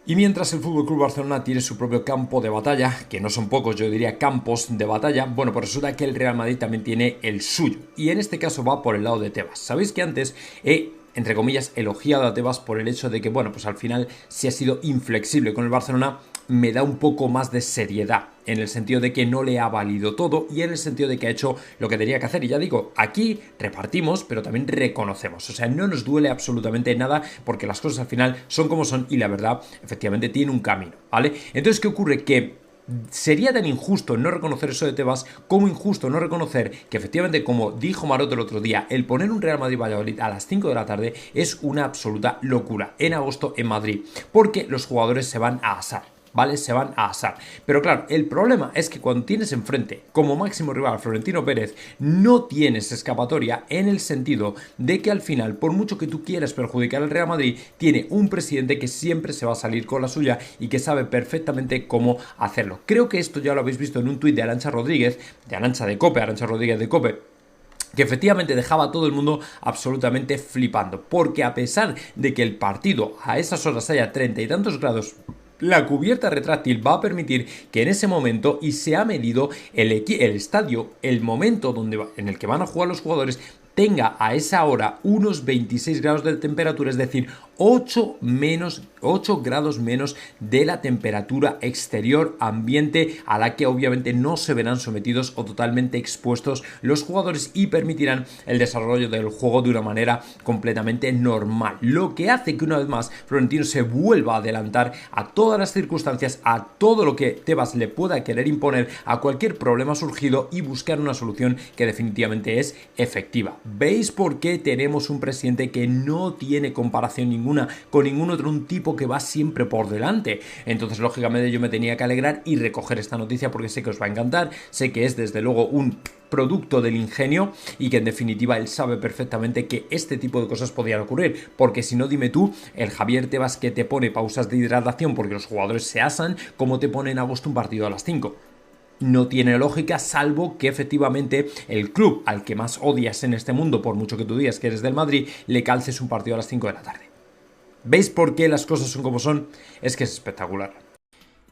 Y mientras el FC Barcelona tiene su propio campo de batalla, que no son pocos, yo diría campos de batalla, bueno, pues resulta que el Real Madrid también tiene el suyo. Y en este caso va por el lado de Tebas. Sabéis que antes entre comillas, elogiado a Tebas por el hecho de que, bueno, pues al final, si ha sido inflexible con el Barcelona, me da un poco más de seriedad, en el sentido de que no le ha valido todo y en el sentido de que ha hecho lo que tenía que hacer. Y ya digo, aquí repartimos, pero también reconocemos. O sea, no nos duele absolutamente nada porque las cosas al final son como son y la verdad, efectivamente, tiene un camino, ¿vale? Entonces, ¿qué ocurre? Que sería tan injusto no reconocer eso de Tebas como injusto no reconocer que efectivamente, como dijo Maroto el otro día, el poner un Real Madrid-Valladolid a las 5 de la tarde es una absoluta locura en agosto en Madrid, porque los jugadores se van a asar. ¿Vale? Se van a asar. Pero claro, el problema es que cuando tienes enfrente como máximo rival a Florentino Pérez, no tienes escapatoria en el sentido de que al final, por mucho que tú quieras perjudicar al Real Madrid, tiene un presidente que siempre se va a salir con la suya y que sabe perfectamente cómo hacerlo. Creo que esto ya lo habéis visto en un tuit de Arantxa Rodríguez, de Arantxa Rodríguez de COPE, que efectivamente dejaba a todo el mundo absolutamente flipando, porque a pesar de que el partido a esas horas haya 30 y tantos grados, la cubierta retráctil va a permitir que en ese momento, y se ha medido el estadio, el momento en el que van a jugar los jugadores, tenga a esa hora unos 26 grados de temperatura, es decir, 8 grados menos de la temperatura exterior ambiente, a la que obviamente no se verán sometidos o totalmente expuestos los jugadores y permitirán el desarrollo del juego de una manera completamente normal. Lo que hace que una vez más Florentino se vuelva a adelantar a todas las circunstancias, a todo lo que Tebas le pueda querer imponer, a cualquier problema surgido y buscar una solución que definitivamente es efectiva. ¿Veis por qué tenemos un presidente que no tiene comparación ninguna con ningún otro, un tipo que va siempre por delante? Entonces, lógicamente, yo me tenía que alegrar y recoger esta noticia porque sé que os va a encantar, sé que es desde luego un producto del ingenio y que en definitiva él sabe perfectamente que este tipo de cosas podían ocurrir, porque si no, dime tú, el Javier Tebas que te pone pausas de hidratación porque los jugadores se asan, ¿cómo te pone en agosto un partido a las 5? No tiene lógica, salvo que efectivamente el club al que más odias en este mundo, por mucho que tú digas que eres del Madrid, le calces un partido a las 5 de la tarde. ¿Veis por qué las cosas son como son? Es que es espectacular.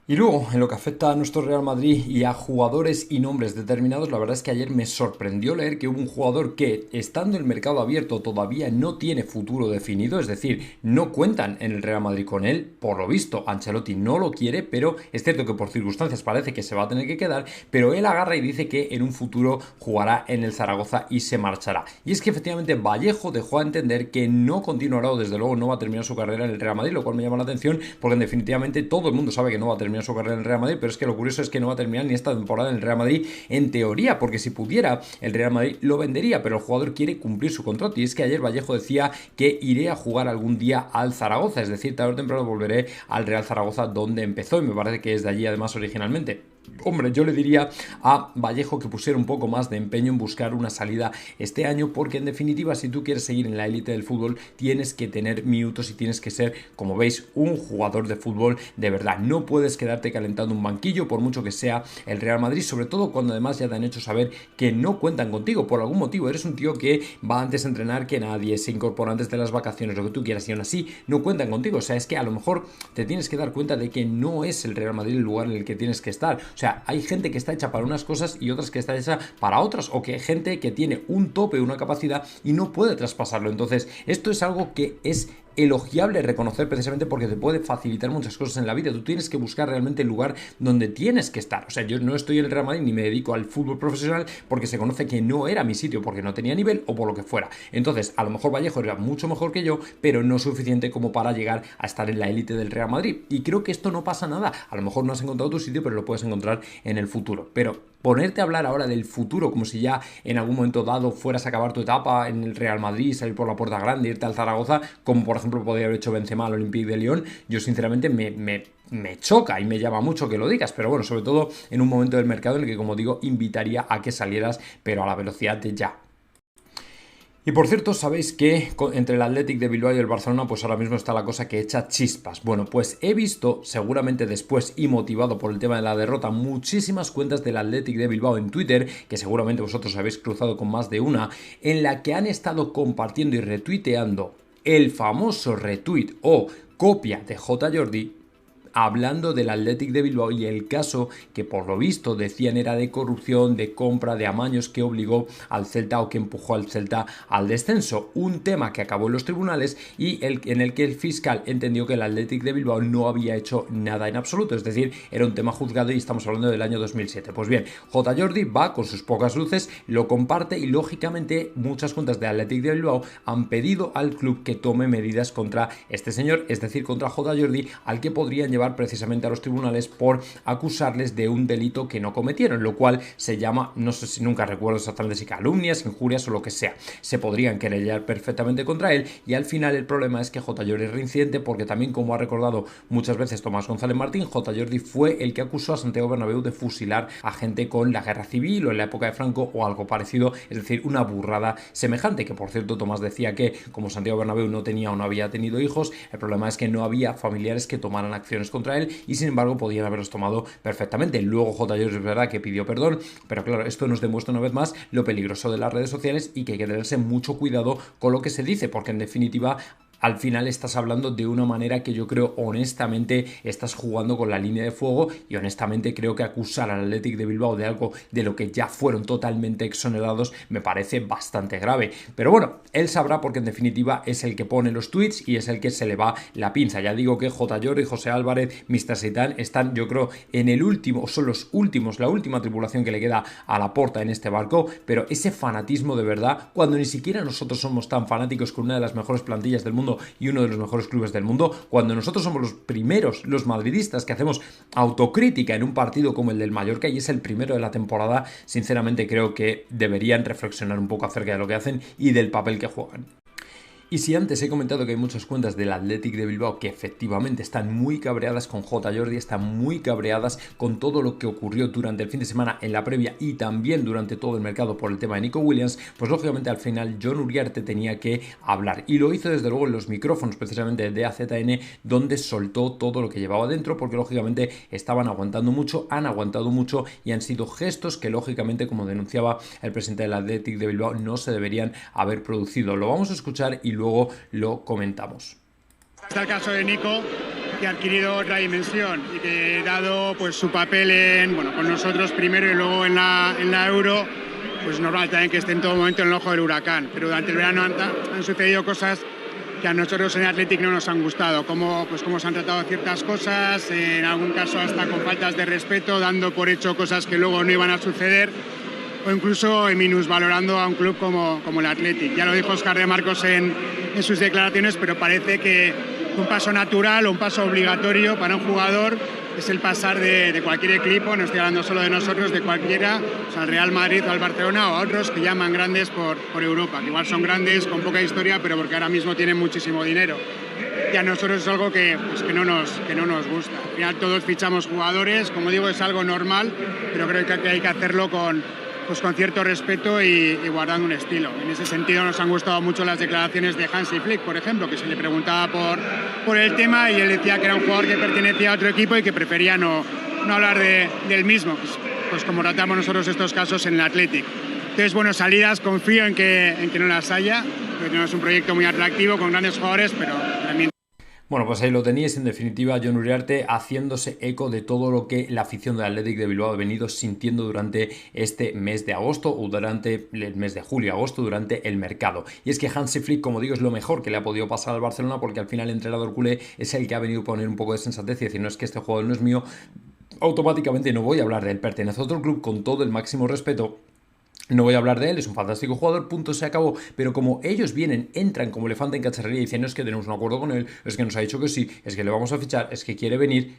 Y luego, en lo que afecta a nuestro Real Madrid y a jugadores y nombres determinados, la verdad es que ayer me sorprendió leer que hubo un jugador que, estando el mercado abierto, todavía no tiene futuro definido, es decir, no cuentan en el Real Madrid con él. Por lo visto, Ancelotti no lo quiere, pero es cierto que por circunstancias parece que se va a tener que quedar, pero él agarra y dice que en un futuro jugará en el Zaragoza y se marchará. Y es que efectivamente Vallejo dejó a entender que no continuará o desde luego no va a terminar su carrera en el Real Madrid, lo cual me llama la atención porque definitivamente todo el mundo sabe que no va a terminar su carrera en el Real Madrid, pero es que lo curioso es que no va a terminar ni esta temporada en el Real Madrid en teoría, porque si pudiera el Real Madrid lo vendería, pero el jugador quiere cumplir su contrato. Y es que ayer Vallejo decía que iré a jugar algún día al Zaragoza, es decir, tarde o temprano volveré al Real Zaragoza donde empezó, y me parece que es de allí además originalmente. Hombre, yo le diría a Vallejo que pusiera un poco más de empeño en buscar una salida este año, porque en definitiva, si tú quieres seguir en la élite del fútbol, tienes que tener minutos y tienes que ser, como veis, un jugador de fútbol de verdad. No puedes quedarte calentando un banquillo, por mucho que sea el Real Madrid, sobre todo cuando además ya te han hecho saber que no cuentan contigo por algún motivo. Eres un tío que va antes a entrenar que nadie, se incorpora antes de las vacaciones, lo que tú quieras, y aún así no cuentan contigo. O sea, es que a lo mejor te tienes que dar cuenta de que no es el Real Madrid el lugar en el que tienes que estar. O sea, hay gente que está hecha para unas cosas y otras que está hecha para otras, o que hay gente que tiene un tope, una capacidad y no puede traspasarlo. Entonces, esto es algo que es elogiable reconocer, precisamente porque te puede facilitar muchas cosas en la vida. Tú tienes que buscar realmente el lugar donde tienes que estar. O sea, yo no estoy en el Real Madrid ni me dedico al fútbol profesional porque se conoce que no era mi sitio, porque no tenía nivel o por lo que fuera. Entonces, a lo mejor Vallejo era mucho mejor que yo, pero no suficiente como para llegar a estar en la élite del Real Madrid. Y creo que esto no pasa nada. A lo mejor no has encontrado tu sitio, pero lo puedes encontrar en el futuro. Pero ponerte a hablar ahora del futuro como si ya en algún momento dado fueras a acabar tu etapa en el Real Madrid, salir por la puerta grande, irte al Zaragoza, como por ejemplo podría haber hecho Benzema al Olympique de Lyon, yo sinceramente me choca y me llama mucho que lo digas, pero bueno, sobre todo en un momento del mercado en el que, como digo, invitaría a que salieras, pero a la velocidad de ya. Y por cierto, sabéis que entre el Athletic de Bilbao y el Barcelona, pues ahora mismo está la cosa que echa chispas. Bueno, pues he visto, seguramente después y motivado por el tema de la derrota, muchísimas cuentas del Athletic de Bilbao en Twitter, que seguramente vosotros habéis cruzado con más de una, en la que han estado compartiendo y retuiteando el famoso retweet o copia de J. Jordi hablando del Athletic de Bilbao y el caso que por lo visto decían era de corrupción, de compra, de amaños que obligó al Celta o que empujó al Celta al descenso. Un tema que acabó en los tribunales y en el que el fiscal entendió que el Athletic de Bilbao no había hecho nada en absoluto, es decir, era un tema juzgado y estamos hablando del año 2007. Pues bien, J. Jordi va con sus pocas luces, lo comparte y lógicamente muchas cuentas de Athletic de Bilbao han pedido al club que tome medidas contra este señor, es decir, contra J. Jordi, al que podrían llevar precisamente a los tribunales por acusarles de un delito que no cometieron, lo cual se llama, no sé si nunca recuerdo exactamente si calumnias, injurias o lo que sea. Se podrían querellar perfectamente contra él y al final el problema es que J. Jordi es reincidente porque también, como ha recordado muchas veces Tomás González Martín, J. Jordi fue el que acusó a Santiago Bernabéu de fusilar a gente con la guerra civil o en la época de Franco o algo parecido, es decir, una burrada semejante, que por cierto Tomás decía que como Santiago Bernabéu no tenía o no había tenido hijos, el problema es que no había familiares que tomaran acciones contra él y sin embargo podían haberlos tomado perfectamente. Luego J. Jordi es verdad que pidió perdón, pero claro, esto nos demuestra una vez más lo peligroso de las redes sociales y que hay que tenerse mucho cuidado con lo que se dice, porque en definitiva al final estás hablando de una manera que yo creo honestamente estás jugando con la línea de fuego y honestamente creo que acusar al Athletic de Bilbao de algo de lo que ya fueron totalmente exonerados me parece bastante grave. Pero bueno, él sabrá porque en definitiva es el que pone los tweets y es el que se le va la pinza. Ya digo que J. Jordi, José Álvarez, Mr. Seitan están yo creo en el último, son los últimos, la última tripulación que le queda a Laporta en este barco, pero ese fanatismo de verdad, cuando ni siquiera nosotros somos tan fanáticos con una de las mejores plantillas del mundo y uno de los mejores clubes del mundo, cuando nosotros somos los primeros, los madridistas, que hacemos autocrítica en un partido como el del Mallorca y es el primero de la temporada, sinceramente creo que deberían reflexionar un poco acerca de lo que hacen y del papel que juegan. Y si antes he comentado que hay muchas cuentas del Athletic de Bilbao que efectivamente están muy cabreadas con J. Jordi, están muy cabreadas con todo lo que ocurrió durante el fin de semana en la previa y también durante todo el mercado por el tema de Nico Williams, pues lógicamente al final Jon Uriarte tenía que hablar y lo hizo desde luego en los micrófonos precisamente de AZN, donde soltó todo lo que llevaba dentro, porque lógicamente estaban aguantando mucho, han aguantado mucho y han sido gestos que lógicamente, como denunciaba el presidente del Athletic de Bilbao, no se deberían haber producido. Lo vamos a escuchar y luego lo comentamos. Está el caso de Nico, que ha adquirido otra dimensión y que dado pues su papel con nosotros primero y luego en la Euro, pues normal también que esté en todo momento en el ojo del huracán. Pero durante el verano han sucedido cosas que a nosotros en Athletic no nos han gustado, cómo se han tratado ciertas cosas, en algún caso hasta con faltas de respeto, dando por hecho cosas que luego no iban a suceder, o incluso minusvalorando a un club como el Athletic. Ya lo dijo Óscar de Marcos en sus declaraciones, pero parece que un paso natural o un paso obligatorio para un jugador es el pasar de cualquier equipo, no estoy hablando solo de nosotros, de cualquiera, o sea, al Real Madrid o al Barcelona o a otros que llaman grandes por Europa, que igual son grandes con poca historia, pero porque ahora mismo tienen muchísimo dinero. Y a nosotros es algo que no nos gusta. Al final todos fichamos jugadores, como digo, es algo normal, pero creo que hay que hacerlo con cierto respeto y guardando un estilo. En ese sentido nos han gustado mucho las declaraciones de Hansi Flick, por ejemplo, que se le preguntaba por el tema y él decía que era un jugador que pertenecía a otro equipo y que prefería no hablar del mismo, pues como tratamos nosotros estos casos en el Athletic. Entonces, bueno, salidas confío en que no las haya, porque tenemos un proyecto muy atractivo con grandes jugadores, pero también... Bueno, pues ahí lo teníais, en definitiva, Jon Uriarte haciéndose eco de todo lo que la afición del Athletic de Bilbao ha venido sintiendo durante este mes de agosto o durante el mes de julio-agosto, durante el mercado. Y es que Hansi Flick, como digo, es lo mejor que le ha podido pasar al Barcelona, porque al final el entrenador culé es el que ha venido a poner un poco de sensatez y decir, no, es que este jugador no es mío, automáticamente no voy a hablar de él, pertenece a otro club con todo el máximo respeto. No voy a hablar de él, es un fantástico jugador, punto, se acabó. Pero como ellos vienen, entran como elefante en cacharrería y dicen, no, es que tenemos un acuerdo con él, es que nos ha dicho que sí, es que le vamos a fichar, es que quiere venir.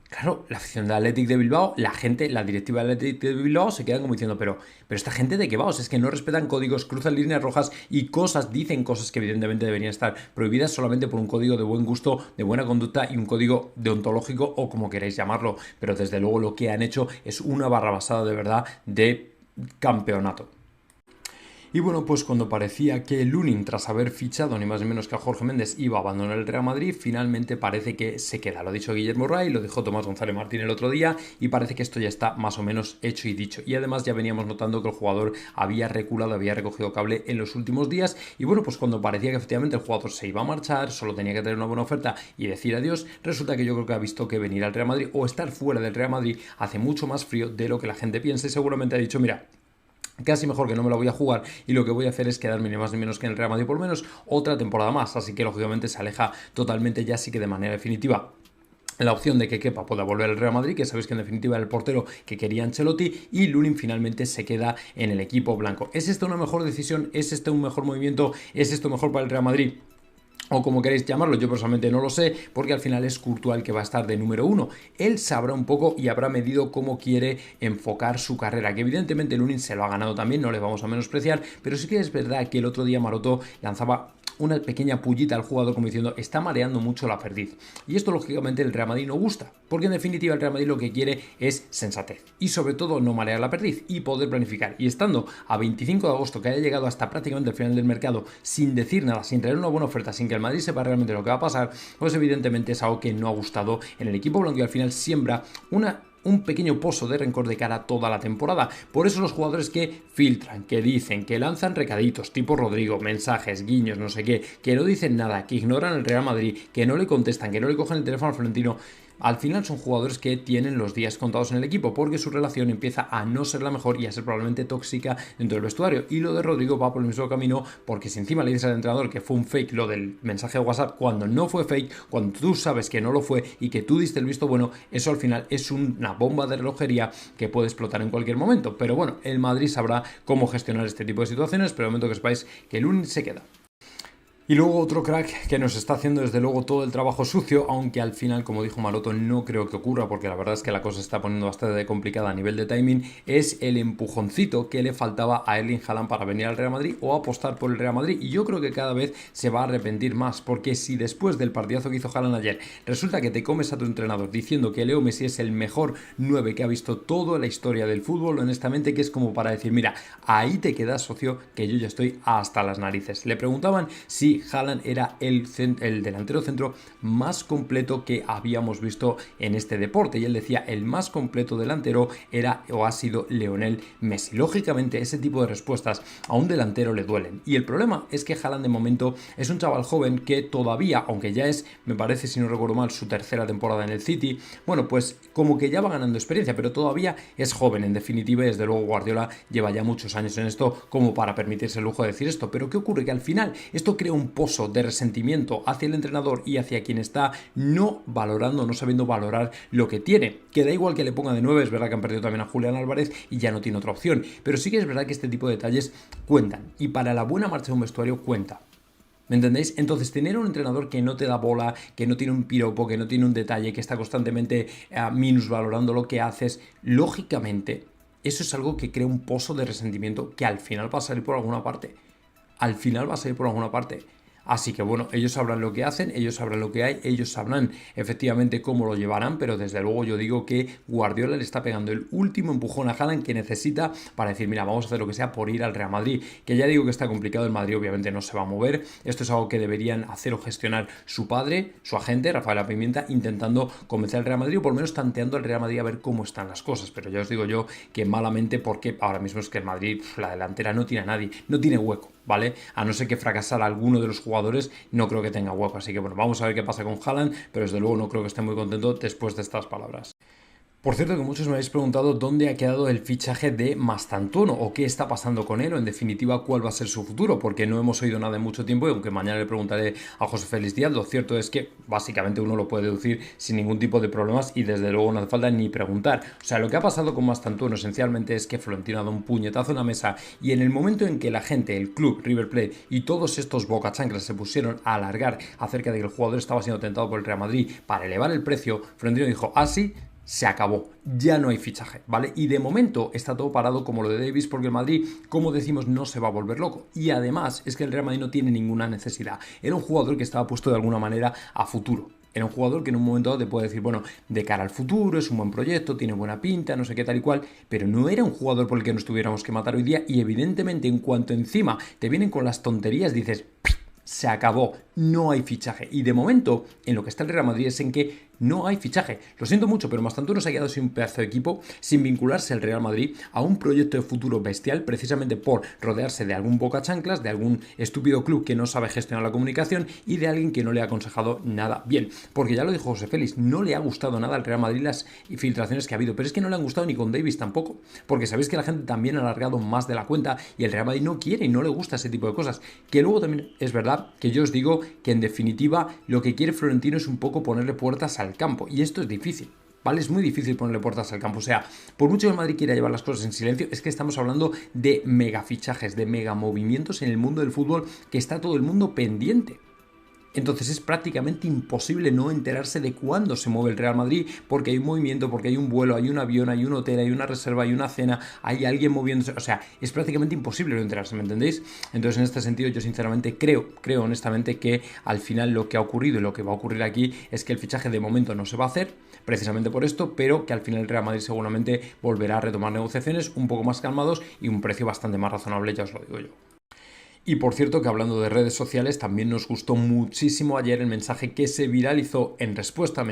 Claro, la afición del Athletic de Bilbao, la gente, la directiva del Athletic de Bilbao se quedan como diciendo, pero esta gente de qué va, o sea, es que no respetan códigos, cruzan líneas rojas y dicen cosas que evidentemente deberían estar prohibidas solamente por un código de buen gusto, de buena conducta y un código deontológico o como queráis llamarlo. Pero desde luego lo que han hecho es una barrabasada de verdad de campeonato. Y bueno, pues cuando parecía que Lunin, tras haber fichado ni más ni menos que a Jorge Méndez, iba a abandonar el Real Madrid, finalmente parece que se queda. Lo ha dicho Guillermo Ray, lo dijo Tomás González Martín el otro día y parece que esto ya está más o menos hecho y dicho. Y además ya veníamos notando que el jugador había reculado, había recogido cable en los últimos días y bueno, pues cuando parecía que efectivamente el jugador se iba a marchar, solo tenía que tener una buena oferta y decir adiós, resulta que yo creo que ha visto que venir al Real Madrid o estar fuera del Real Madrid hace mucho más frío de lo que la gente piensa y seguramente ha dicho, mira, casi mejor que no me la voy a jugar y lo que voy a hacer es quedarme ni más ni menos que en el Real Madrid por lo menos otra temporada más, así que lógicamente se aleja totalmente ya sí que de manera definitiva la opción de que Kepa pueda volver al Real Madrid, que sabéis que en definitiva era el portero que quería Ancelotti, y Lunin finalmente se queda en el equipo blanco. ¿Es esta una mejor decisión? ¿Es este un mejor movimiento? ¿Es esto mejor para el Real Madrid? O como queréis llamarlo, yo personalmente no lo sé, porque al final es Courtois el que va a estar de número 1. Él sabrá un poco y habrá medido cómo quiere enfocar su carrera, que evidentemente Lunin se lo ha ganado también, no le vamos a menospreciar, pero sí que es verdad que el otro día Maroto lanzaba una pequeña pullita al jugador como diciendo está mareando mucho la perdiz. Y esto lógicamente el Real Madrid no gusta, porque en definitiva el Real Madrid lo que quiere es sensatez y sobre todo no marear la perdiz y poder planificar. Y estando a 25 de agosto, que haya llegado hasta prácticamente el final del mercado sin decir nada, sin traer una buena oferta, sin que el Madrid sepa realmente lo que va a pasar, pues evidentemente es algo que no ha gustado en el equipo blanco y al final siembra un pequeño pozo de rencor de cara a toda la temporada. Por eso los jugadores que filtran, que dicen, que lanzan recaditos tipo Rodrigo, mensajes, guiños, no sé qué, que no dicen nada, que ignoran el Real Madrid, que no le contestan, que no le cogen el teléfono al Florentino, al final son jugadores que tienen los días contados en el equipo porque su relación empieza a no ser la mejor y a ser probablemente tóxica dentro del vestuario. Y lo de Rodrigo va por el mismo camino porque si encima le dices al entrenador que fue un fake lo del mensaje de WhatsApp cuando no fue fake, cuando tú sabes que no lo fue y que tú diste el visto bueno, eso al final es una bomba de relojería que puede explotar en cualquier momento. Pero bueno, el Madrid sabrá cómo gestionar este tipo de situaciones, pero el momento que sepáis que el Lunin se queda. Y luego otro crack que nos está haciendo desde luego todo el trabajo sucio, aunque al final, como dijo Maroto, no creo que ocurra porque la verdad es que la cosa se está poniendo bastante complicada a nivel de timing, es el empujoncito que le faltaba a Erling Haaland para venir al Real Madrid o apostar por el Real Madrid. Y yo creo que cada vez se va a arrepentir más, porque si después del partidazo que hizo Haaland ayer resulta que te comes a tu entrenador diciendo que Leo Messi es el mejor 9 que ha visto toda la historia del fútbol, honestamente que es como para decir, mira, ahí te quedas, socio, que yo ya estoy hasta las narices. Le preguntaban si Haaland era el delantero centro más completo que habíamos visto en este deporte y él decía el más completo delantero era o ha sido Lionel Messi. Lógicamente ese tipo de respuestas a un delantero le duelen y el problema es que Haaland de momento es un chaval joven que todavía, aunque ya es, me parece si no recuerdo mal, su tercera temporada en el City, bueno pues como que ya va ganando experiencia, pero todavía es joven en definitiva y desde luego Guardiola lleva ya muchos años en esto como para permitirse el lujo de decir esto, pero ¿qué ocurre? Que al final esto crea un pozo de resentimiento hacia el entrenador y hacia quien está no valorando, no sabiendo valorar lo que tiene, que da igual que le ponga de 9, es verdad que han perdido también a Julián Álvarez y ya no tiene otra opción, pero sí que es verdad que este tipo de detalles cuentan y para la buena marcha de un vestuario cuenta. ¿Me entendéis? Entonces, tener un entrenador que no te da bola, que no tiene un piropo, que no tiene un detalle, que está constantemente minusvalorando lo que haces, lógicamente, eso es algo que crea un pozo de resentimiento que al final va a salir por alguna parte. Al final va a salir por alguna parte. Así que bueno, ellos sabrán lo que hacen, ellos sabrán lo que hay, ellos sabrán efectivamente cómo lo llevarán, pero desde luego yo digo que Guardiola le está pegando el último empujón a Haaland que necesita para decir, mira, vamos a hacer lo que sea por ir al Real Madrid, que ya digo que está complicado, el Madrid obviamente no se va a mover, esto es algo que deberían hacer o gestionar su padre, su agente, Rafael Pimienta, intentando convencer al Real Madrid o por lo menos tanteando al Real Madrid a ver cómo están las cosas, pero ya os digo yo que malamente porque ahora mismo es que el Madrid, la delantera no tiene a nadie, no tiene hueco, ¿vale? A no ser que fracasara alguno de los jugadores, no creo que tenga hueco, así que bueno, vamos a ver qué pasa con Haaland, pero desde luego no creo que esté muy contento después de estas palabras. Por cierto que muchos me habéis preguntado dónde ha quedado el fichaje de Mastantuono o qué está pasando con él o en definitiva cuál va a ser su futuro, porque no hemos oído nada en mucho tiempo y aunque mañana le preguntaré a José Félix Díaz, lo cierto es que básicamente uno lo puede deducir sin ningún tipo de problemas y desde luego no hace falta ni preguntar. O sea, lo que ha pasado con Mastantuono esencialmente es que Florentino ha dado un puñetazo en la mesa y en el momento en que la gente, el club, River Plate y todos estos bocachanclas se pusieron a alargar acerca de que el jugador estaba siendo tentado por el Real Madrid para elevar el precio, Florentino dijo, así se acabó, ya no hay fichaje, ¿vale? Y de momento está todo parado como lo de Davis porque el Madrid, como decimos, no se va a volver loco. Y además es que el Real Madrid no tiene ninguna necesidad. Era un jugador que estaba puesto de alguna manera a futuro. Era un jugador que en un momento dado te puede decir, bueno, de cara al futuro, es un buen proyecto, tiene buena pinta, no sé qué tal y cual, pero no era un jugador por el que nos tuviéramos que matar hoy día y evidentemente en cuanto encima te vienen con las tonterías, dices, se acabó, no hay fichaje. Y de momento, en lo que está el Real Madrid es en que no hay fichaje. Lo siento mucho, pero Mastantuono se ha quedado sin un pedazo de equipo, sin vincularse al Real Madrid a un proyecto de futuro bestial, precisamente por rodearse de algún boca chanclas, de algún estúpido club que no sabe gestionar la comunicación y de alguien que no le ha aconsejado nada bien. Porque ya lo dijo José Félix, no le ha gustado nada al Real Madrid las filtraciones que ha habido, pero es que no le han gustado ni con Davis tampoco, porque sabéis que la gente también ha alargado más de la cuenta y el Real Madrid no quiere y no le gusta ese tipo de cosas. Que luego también es verdad que yo os digo que en definitiva lo que quiere Florentino es un poco ponerle puertas al campo y esto es difícil. ¿Vale? Es muy difícil ponerle puertas al campo. O sea, por mucho que el Madrid quiera llevar las cosas en silencio, es que estamos hablando de mega fichajes, de mega movimientos en el mundo del fútbol que está todo el mundo pendiente. Entonces es prácticamente imposible no enterarse de cuándo se mueve el Real Madrid, porque hay un movimiento, porque hay un vuelo, hay un avión, hay un hotel, hay una reserva, hay una cena, hay alguien moviéndose. O sea, es prácticamente imposible no enterarse, ¿me entendéis? Entonces en este sentido yo sinceramente creo honestamente que al final lo que ha ocurrido y lo que va a ocurrir aquí es que el fichaje de momento no se va a hacer, precisamente por esto, pero que al final el Real Madrid seguramente volverá a retomar negociaciones un poco más calmados y un precio bastante más razonable, ya os lo digo yo. Y por cierto que hablando de redes sociales, también nos gustó muchísimo ayer el mensaje que se viralizó en respuesta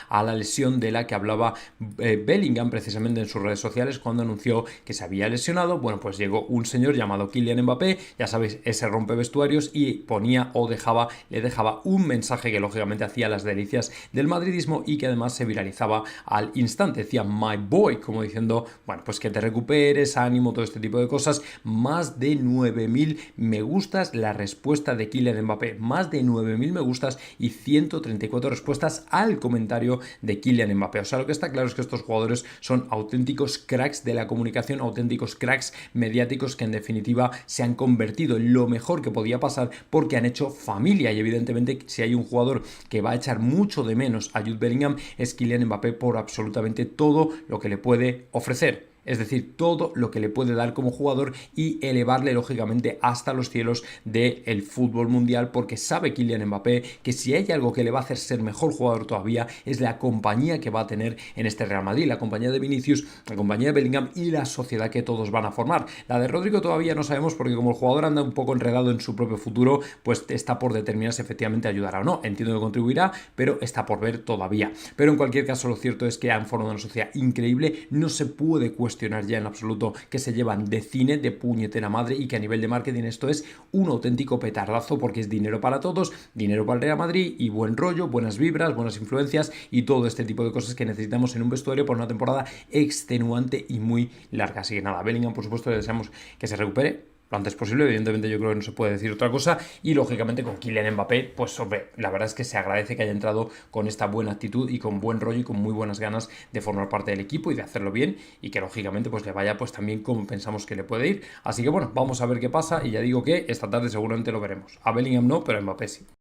a la lesión de la que hablaba Bellingham precisamente en sus redes sociales cuando anunció que se había lesionado. Bueno, pues llegó un señor llamado Kylian Mbappé, ya sabéis, ese rompevestuarios, y ponía o le dejaba un mensaje que lógicamente hacía las delicias del madridismo y que además se viralizaba al instante. Decía my boy, como diciendo, bueno, pues que te recuperes, ánimo, todo este tipo de cosas. Más de 9.000 me gustas la respuesta de Kylian Mbappé, más de 9.000 me gustas y 134 respuestas al comentario de Kylian Mbappé. O sea, lo que está claro es que estos jugadores son auténticos cracks de la comunicación, auténticos cracks mediáticos que en definitiva se han convertido en lo mejor que podía pasar porque han hecho familia y evidentemente si hay un jugador que va a echar mucho de menos a Jude Bellingham es Kylian Mbappé por absolutamente todo lo que le puede ofrecer. Es decir, todo lo que le puede dar como jugador y elevarle lógicamente hasta los cielos del fútbol mundial, porque sabe Kylian Mbappé que si hay algo que le va a hacer ser mejor jugador todavía es la compañía que va a tener en este Real Madrid, la compañía de Vinicius, la compañía de Bellingham y la sociedad que todos van a formar. La de Rodrigo todavía no sabemos porque como el jugador anda un poco enredado en su propio futuro, pues está por determinar si efectivamente ayudará o no. Entiendo que contribuirá, pero está por ver todavía. Pero en cualquier caso lo cierto es que han formado una sociedad increíble, no se puede cuestionar ya en absoluto que se llevan de cine, de puñetera madre, y que a nivel de marketing esto es un auténtico petardazo porque es dinero para todos, dinero para el Real Madrid y buen rollo, buenas vibras, buenas influencias y todo este tipo de cosas que necesitamos en un vestuario por una temporada extenuante y muy larga. Así que nada, Bellingham por supuesto le deseamos que se recupere lo antes posible, evidentemente yo creo que no se puede decir otra cosa y lógicamente con Kylian Mbappé, pues hombre, la verdad es que se agradece que haya entrado con esta buena actitud y con buen rollo y con muy buenas ganas de formar parte del equipo y de hacerlo bien y que lógicamente pues le vaya pues también como pensamos que le puede ir, así que bueno, vamos a ver qué pasa y ya digo que esta tarde seguramente lo veremos, a Bellingham no, pero a Mbappé sí.